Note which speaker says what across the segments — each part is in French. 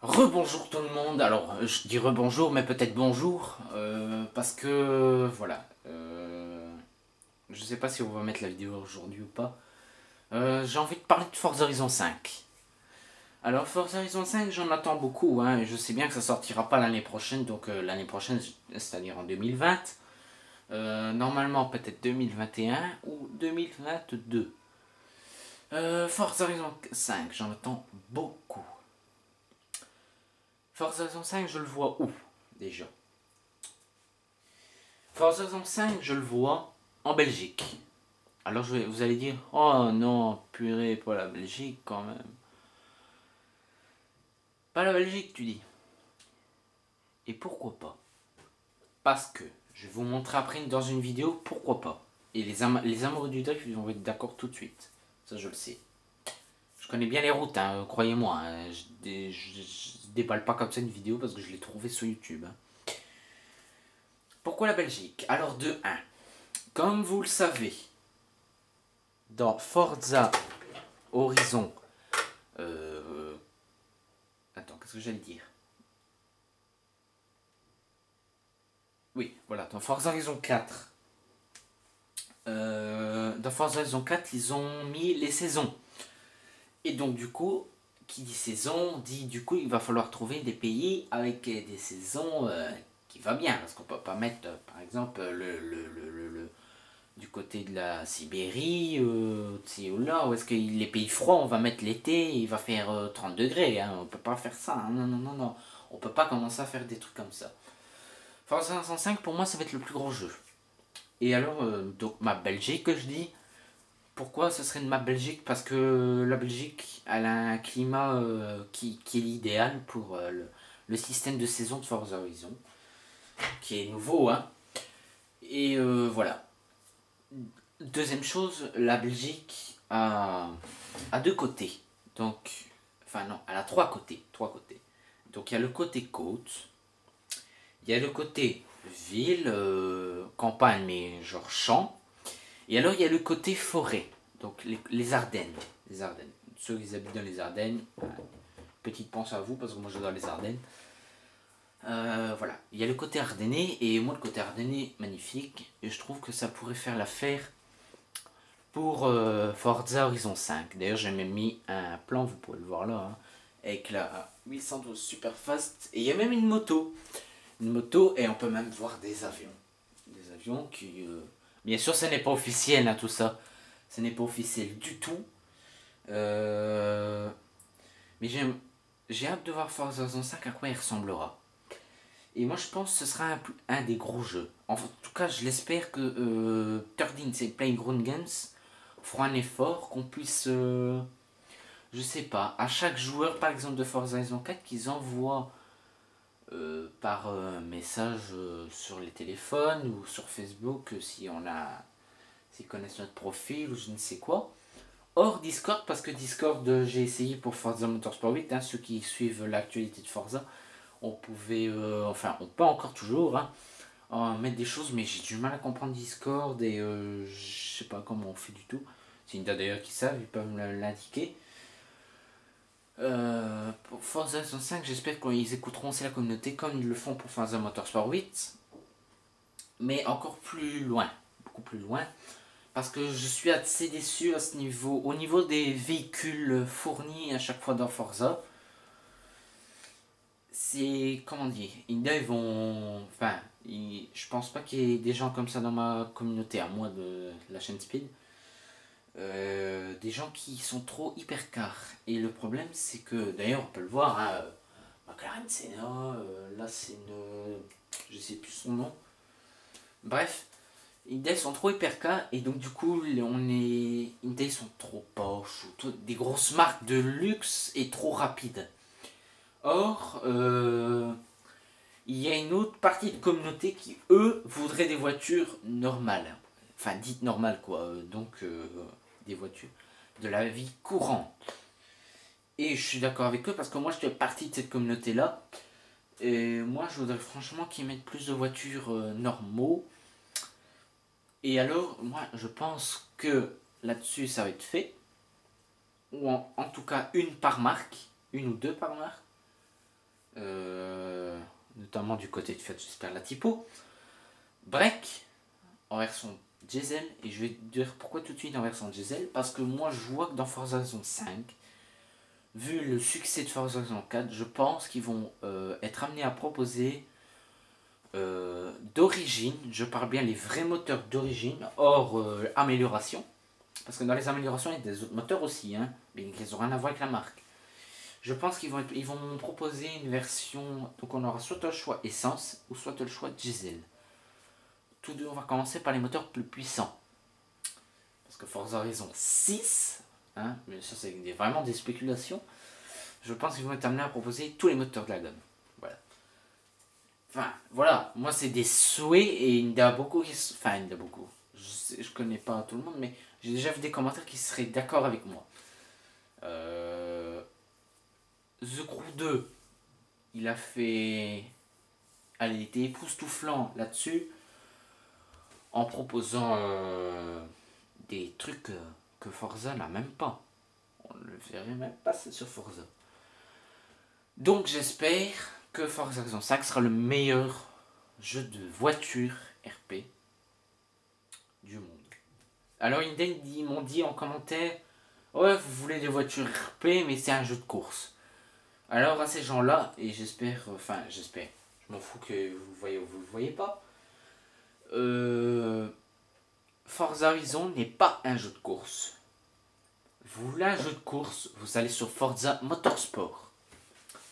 Speaker 1: Rebonjour tout le monde. Alors, je dis rebonjour, mais peut-être bonjour, parce que voilà. Je sais pas si on va mettre la vidéo aujourd'hui ou pas. J'ai envie de parler de Forza Horizon 5. Alors, Forza Horizon 5, j'en attends beaucoup, hein, et je sais bien que ça sortira pas l'année prochaine, donc l'année prochaine, c'est-à-dire en 2020. Normalement, peut-être 2021 ou 2022. Forza Horizon 5, j'en attends beaucoup. Forza Horizon 5, je le vois où déjà? Forza Horizon 5, je le vois en Belgique. Alors vous allez dire, oh non, purée, pas la Belgique quand même. Pas la Belgique, tu dis. Et pourquoi pas? Parce que, je vais vous montrer après dans une vidéo, pourquoi pas. Et les amoureux du drift, ils vont être d'accord tout de suite. Ça, je le sais. Je connais bien les routes, hein, croyez-moi. Hein. Je déballe pas comme ça une vidéo parce que je l'ai trouvé sur YouTube. Hein. Pourquoi la Belgique? Alors de un, comme vous le savez, dans Forza Horizon attends, qu'est-ce que j'allais dire? Oui, voilà, dans Forza Horizon 4. Dans Forza Horizon 4, ils ont mis les saisons. Et donc, du coup, qui dit saison, dit du coup, il va falloir trouver des pays avec des saisons qui va bien. Parce qu'on peut pas mettre, par exemple, du côté de la Sibérie, là, où est-ce que les pays froids, on va mettre l'été, il va faire 30 degrés. Hein, on peut pas faire ça. Hein, non, non, non, non. On peut pas commencer à faire des trucs comme ça. Forza 505 pour moi ça va être le plus gros jeu. Et alors donc ma Belgique que je dis, pourquoi ce serait une map Belgique? Parce que la Belgique elle a un climat qui est l'idéal pour le système de saison de Forza Horizon, qui est nouveau hein. Et voilà. Deuxième chose, la Belgique a deux côtés. Donc, enfin non, elle a trois côtés. Trois côtés. Donc il y a le côté côte, il y a le côté ville, campagne, mais genre champ. Et alors, il y a le côté forêt. Donc, les Ardennes. Les Ardennes. Ceux qui habitent dans les Ardennes, petite pensée à vous, parce que moi j'adore les Ardennes. Voilà. Il y a le côté ardennais, et moi, le côté ardennais, magnifique. Et je trouve que ça pourrait faire l'affaire pour Forza Horizon 5. D'ailleurs, j'ai même mis un plan, vous pouvez le voir là, hein, avec la 812 Super Fast. Et il y a même une moto. Une moto et on peut même voir des avions. Des avions qui... Bien sûr, ce n'est pas officiel, hein, tout ça. Ce n'est pas officiel du tout. Euh, Mais j'ai hâte de voir Forza Horizon 5 à quoi il ressemblera. Et moi, je pense que ce sera un des gros jeux. En tout cas, je l'espère que 13, c'est Playground Games, fera un effort, qu'on puisse... je sais pas, à chaque joueur, par exemple, de Forza Horizon 4, qu'ils envoient par message sur les téléphones ou sur Facebook si on a s'ils connaissent notre profil ou je ne sais quoi. Hors Discord, parce que Discord j'ai essayé pour Forza Motorsport 8, hein, ceux qui suivent l'actualité de Forza, on pouvait, enfin on peut encore toujours mettre des choses, mais j'ai du mal à comprendre Discord et je sais pas comment on fait du tout. C'est une d'ailleurs qui savent, ils peuvent me l'indiquer. Pour Forza 5, j'espère qu'ils écouteront aussi la communauté comme ils le font pour Forza Motorsport 8, mais encore plus loin, beaucoup plus loin, parce que je suis assez déçu à ce niveau, au niveau des véhicules fournis à chaque fois dans Forza. C'est, comment dire, ils vont, enfin, je pense pas qu'il y ait des gens comme ça dans ma communauté, à moi de la chaîne Speed. Des gens qui sont trop hypercars. Et le problème, c'est que, d'ailleurs, on peut le voir, hein, McLaren Senna, là c'est une. Je sais plus son nom. Bref, Intel sont trop hypercars et donc du coup, Intel sont trop poches, ou des grosses marques de luxe et trop rapides. Or, il y a une autre partie de communauté qui, eux, voudraient des voitures normales. Enfin, dites normales quoi, donc des voitures de la vie courante. Et je suis d'accord avec eux parce que moi je fais partie de cette communauté-là. Et moi je voudrais franchement qu'ils mettent plus de voitures normaux. Et alors, moi je pense que là-dessus ça va être fait. Ou en tout cas une par marque. Une ou deux par marque. notamment du côté de Fiat, j'espère la typo. Break en version diesel, et je vais te dire pourquoi tout de suite en version diesel, parce que moi je vois que dans Forza Horizon 5, vu le succès de Forza Horizon 4, je pense qu'ils vont être amenés à proposer d'origine, je parle bien les vrais moteurs d'origine, hors amélioration, parce que dans les améliorations il y a des autres moteurs aussi, hein, mais ils n'ont rien à voir avec la marque. Je pense ils vont proposer une version, donc on aura soit le choix essence, ou soit le choix diesel. Tous deux, on va commencer par les moteurs plus puissants. Parce que Forza Horizon 6, hein, mais ça c'est vraiment des spéculations, je pense qu'ils vont être amenés à proposer tous les moteurs de la gamme. Voilà. Enfin, voilà, moi c'est des souhaits et il y en a beaucoup qui... Enfin, il y en a beaucoup. Je connais pas tout le monde, mais j'ai déjà vu des commentaires qui seraient d'accord avec moi. The Crew 2, il a fait... Allez, il était époustouflant là-dessus, en proposant des trucs que Forza n'a même pas. On ne le verrait même pas sur Forza. Donc j'espère que Forza Horizon 5 sera le meilleur jeu de voiture RP du monde. Alors ils m'ont dit en commentaire, ouais vous voulez des voitures RP mais c'est un jeu de course. Alors à ces gens-là, et j'espère, je m'en fous que vous le voyez pas, Forza Horizon n'est pas un jeu de course. Vous voulez un jeu de course, vous allez sur Forza Motorsport.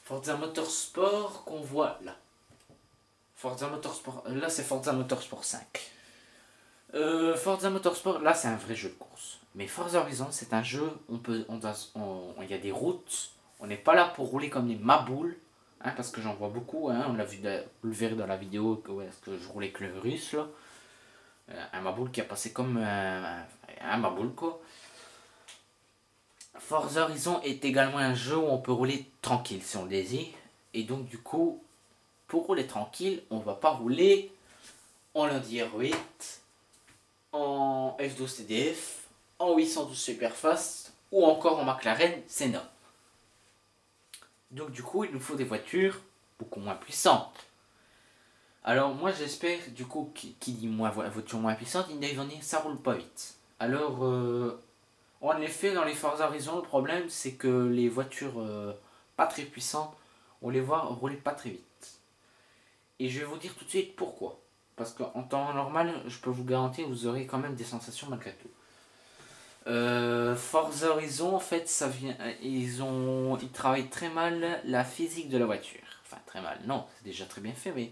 Speaker 1: Forza Motorsport qu'on voit là. Forza Motorsport, là c'est Forza Motorsport 5. Forza Motorsport, là c'est un vrai jeu de course. Mais Forza Horizon c'est un jeu, il y a des routes, on n'est pas là pour rouler comme des maboules, hein, parce que j'en vois beaucoup, hein, vous le verrez dans la vidéo, est-ce que je roulais avec le russe là. Un maboule qui a passé comme un maboule quoi. Forza Horizon est également un jeu où on peut rouler tranquille si on le désire. Et donc du coup, pour rouler tranquille, on va pas rouler en lundi R8, en F12 TDF, en 812 Superfast ou encore en McLaren Senna. Donc du coup, il nous faut des voitures beaucoup moins puissantes. Alors moi j'espère du coup qui dit voiture moins puissante, il va dire ça roule pas vite. Alors en effet dans les Forza Horizon le problème c'est que les voitures pas très puissantes, on les voit rouler pas très vite. Et je vais vous dire tout de suite pourquoi. Parce qu'en temps normal, je peux vous garantir, vous aurez quand même des sensations malgré tout. Forza Horizon, en fait, ça vient, ils travaillent très mal la physique de la voiture. Enfin, très mal, non, c'est déjà très bien fait, mais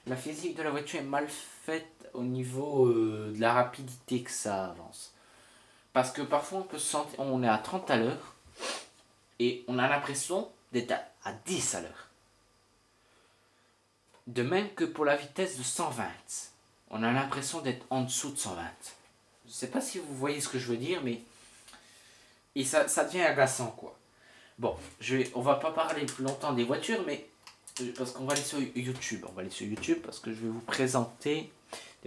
Speaker 1: la physique de la voiture est mal faite au niveau de la rapidité que ça avance. Parce que parfois, on peut se sentir, on est à 30 à l'heure et on a l'impression d'être à 10 à l'heure. De même que pour la vitesse de 120, on a l'impression d'être en dessous de 120. Je sais pas si vous voyez ce que je veux dire, mais et ça devient agaçant quoi. Bon, on va pas parler plus longtemps des voitures, mais parce qu'on va aller sur YouTube. On va aller sur YouTube parce que je vais vous présenter.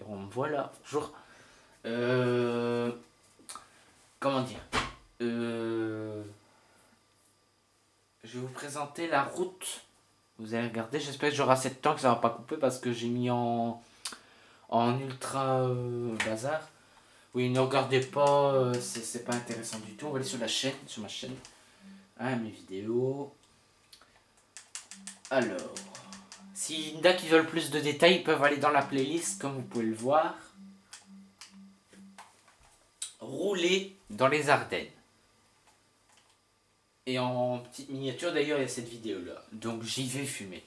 Speaker 1: On me voit là, bonjour. Comment dire je vais vous présenter la route. Vous allez regarder, j'espère que j'aurai assez de temps que ça va pas couper parce que j'ai mis en ultra bazar. Oui, ne regardez pas, c'est pas intéressant du tout. On va aller sur la chaîne, sur ma chaîne. Ah, mes vidéos. Alors, s'il y en a qui veulent plus de détails, ils peuvent aller dans la playlist, comme vous pouvez le voir. Rouler dans les Ardennes. Et en petite miniature, d'ailleurs, il y a cette vidéo-là. Donc, j'y vais fumer.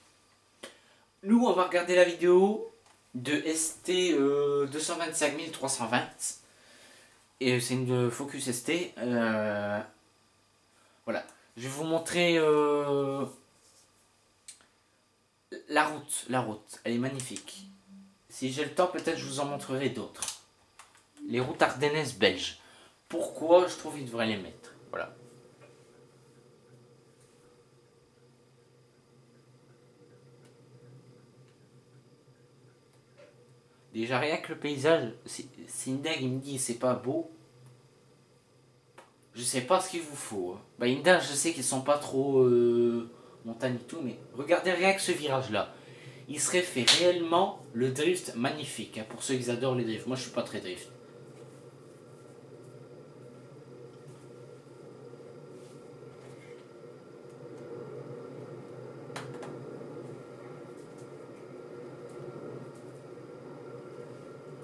Speaker 1: Nous, on va regarder la vidéo de ST 225320. Et c'est une Focus ST. Voilà. Je vais vous montrer la route. La route, elle est magnifique. Si j'ai le temps, peut-être je vous en montrerai d'autres. Les routes ardennaises belges. Pourquoi je trouve qu'ils devraient les mettre. Voilà. Déjà rien que le paysage, Sindeg il me dit c'est pas beau. Je sais pas ce qu'il vous faut. Bah Inda je sais qu'ils sont pas trop montagne et tout, mais regardez rien que ce virage-là. Il serait fait réellement le drift magnifique, hein, pour ceux qui adorent les drifts. Moi, je suis pas très drift.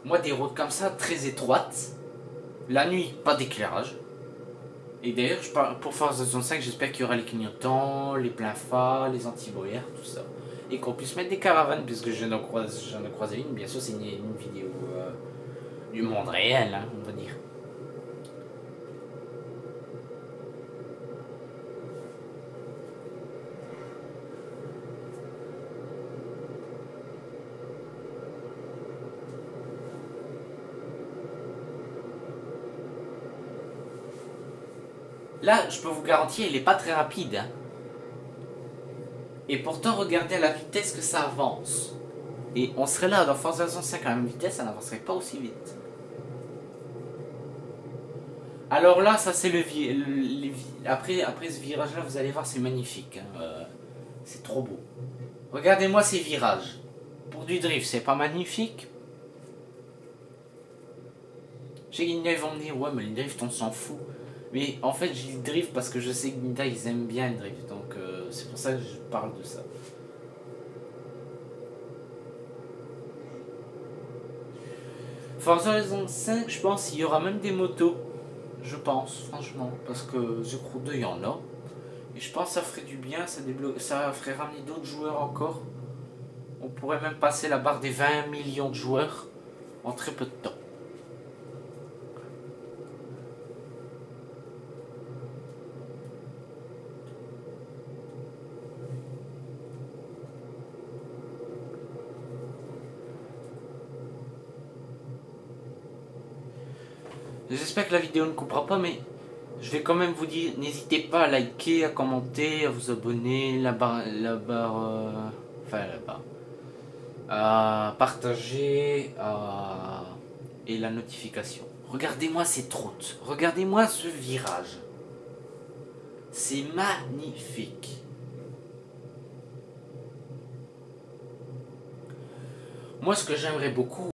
Speaker 1: Moi, des routes comme ça, très étroites. La nuit, pas d'éclairage. Et d'ailleurs, pour Forza 5, j'espère qu'il y aura les clignotants, les pleins phares, les anti-brouillard, tout ça. Et qu'on puisse mettre des caravanes, puisque j'en ai croisé une. Bien sûr, c'est une vidéo du monde réel, hein, on va dire. Là, je peux vous garantir, il n'est pas très rapide. Hein. Et pourtant, regardez à la vitesse que ça avance. Et on serait là dans Forza 5 à la même vitesse, ça n'avancerait pas aussi vite. Alors là, ça c'est après ce virage-là, vous allez voir, c'est magnifique. Hein. C'est trop beau. Regardez-moi ces virages. Pour du drift, c'est pas magnifique. Chez Ginda, ils vont me dire, ouais, mais le drift, on s'en fout. Mais en fait, je dis drift parce que je sais que Ginda, ils aiment bien le drift. Donc, c'est pour ça que je parle de ça. Forza Horizon 5, je pense qu'il y aura même des motos. Je pense, franchement. Parce que The Crew 2, il y en a. Et je pense que ça ferait du bien, ça ferait ramener d'autres joueurs encore. On pourrait même passer la barre des 20 millions de joueurs en très peu de temps. J'espère que la vidéo ne coupera pas, mais je vais quand même vous dire, n'hésitez pas à liker, à commenter, à vous abonner, à partager, et la notification. Regardez-moi cette route, regardez-moi ce virage. C'est magnifique. Moi, ce que j'aimerais beaucoup,